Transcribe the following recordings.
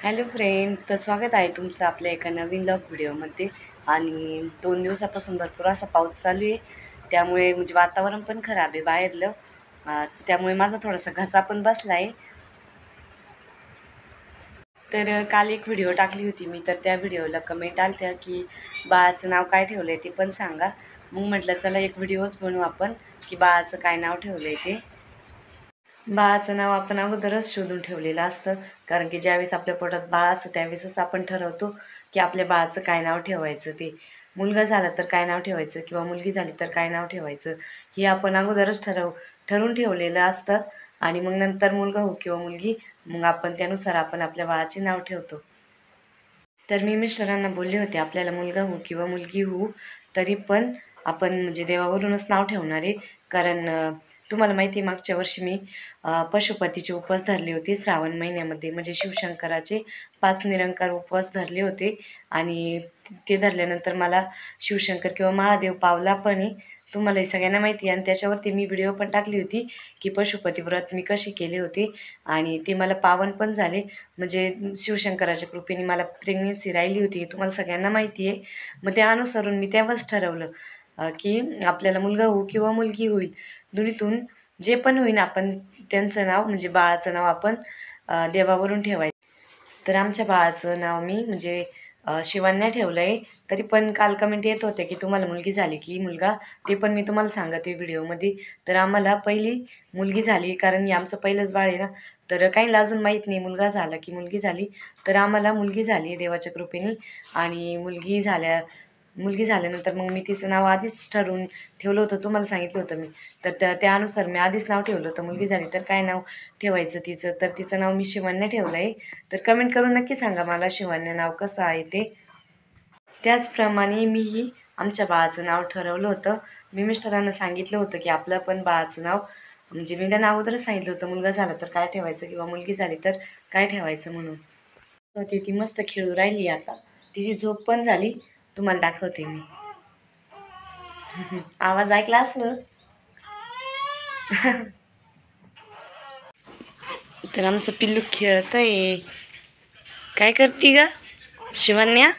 Hello friend, तर स्वागत आहे तुमचं आपल्या एका नवीन व्लॉग व्हिडिओमध्ये. आणि 2 दिवसापासून भरपूर असा पाऊस चालू आहे, त्यामुळे म्हणजे वातावरण पण खराब आहे बाहेरलं. त्यामुळे माझा थोडासा घसा पण बसला आहे. तर काल एक व्हिडिओ टाकली होती मी, तर त्या व्हिडिओला कमेंट आल्या की बाळाचं नाव काय ठेवलं आहे ते पण सांगा. मग म्हटलं चला एक व्हिडिओच बनवू आपण की बाळाचं काय नाव ठेवलं आहे ते. बाळाचं नाव आपण अगोदरच शोधून ठेवलेलं असतं, कारण की ज्यावेळेस आपल्या पोटात बाळ असतं त्यावेळेसच आपण ठरवतो की आपल्या बाळाचं काय नाव ठेवायचं. ते मुलगा झाला तर काय नाव ठेवायचं किंवा मुलगी झाली तर काय नाव ठेवायचं हे आपण अगोदरच ठरवून ठेवलेलं असतं. आणि मग नंतर मुलगा हो किंवा मुलगी, मग आपण त्यानुसार आपण आपल्या बाळाचे नाव ठेवतो. तर मी मिस्टरांना बोलले होते आपल्याला मुलगा हो किंवा मुलगी हो, तरी पण आपण म्हणजे देवावरूनच नाव ठेवणार आहे. कारण तुम्हाला माहिती आहे मागच्या वर्षी मी पशुपतीचे उपवास धरले होते श्रावण महिन्यामध्ये, म्हणजे शिवशंकराचे 5 निरंकार उपवास धरले होते. आणि ते धरल्यानंतर मला शिवशंकर किंवा महादेव पावला पण आहे, तुम्हालाही सगळ्यांना माहिती आहे. आणि त्याच्यावरती मी व्हिडिओ पण टाकली होती की पशुपती व्रत मी कसे केले होते आणि ते मला पावन पण झाले. म्हणजे शिवशंकराच्या कृपेने मला प्रेग्नेन्सी राहिली होती, तुम्हाला सगळ्यांना माहिती आहे. मग त्या अनुसरून मी तेव्हाच ठरवलं की आपल्याला मुलगा होऊ किंवा मुलगी होईल, दोन्हीतून जे पण होईन आपण त्यांचं नाव म्हणजे बाळाचं नाव आपण देवावरून ठेवायचं. तर आमच्या बाळाचं नाव मी म्हणजे शिवान्या ठेवलं आहे. तरी पण काल कमेंट येत होते की तुम्हाला मुलगी झाली की मुलगा, ते पण मी तुम्हाला सांगते व्हिडिओमध्ये. तर आम्हाला पहिली मुलगी झाली, कारण हे आमचं पहिलंच बाळ आहे ना. तर काही अजून माहीत नाही मुलगा झाला की मुलगी झाली, तर आम्हाला मुलगी झाली देवाच्या कृपेने. आणि मुलगी झाल्यानंतर मग मी तिचं नाव आधीच ठरवून ठेवलं होतं, तुम्हाला सांगितलं होतं मी. तर त्यानुसार मी आधीच नाव ठेवलं होतं. मुलगी झाली तर काय नाव ठेवायचं तिचं, तर तिचं नाव मी शिवान्या ठेवलं आहे. तर कमेंट करून नक्की सांगा मला शिवान्या नाव कसं आहे ते. त्याचप्रमाणे मीही आमच्या बाळाचं नाव ठरवलं होतं. मी मिस्टरांना सांगितलं होतं की आपलं पण बाळाचं नाव, म्हणजे मी त्यांना अगोदरच सांगितलं होतं मुलगा झाला तर काय ठेवायचं किंवा मुलगी झाली तर काय ठेवायचं म्हणून. तर ती मस्त खेळू राहिली आता, तिची झोप पण झाली. तुम्हाला दाखवते मी. आवाज ऐकला असेल. तर आमचं पिल्लू खेळतंय. काय करती ग शिवन्या?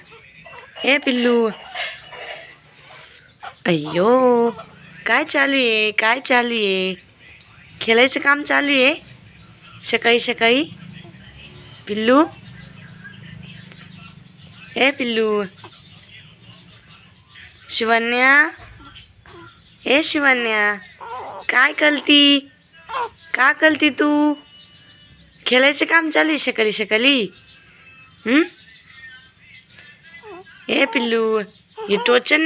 हे पिल्लू, अय्यो काय चालू आहे, काय चालू आहे? खेळायचं काम चालू आहे सकाळी सकाळी. पिल्लू, हे पिल्लू, शिवन्या, हे शिवन्या, काय करती? का करती तू? खेळायचं काम चालू आहे सकाळी सकाळी. हे पिल्लू, हे टोचन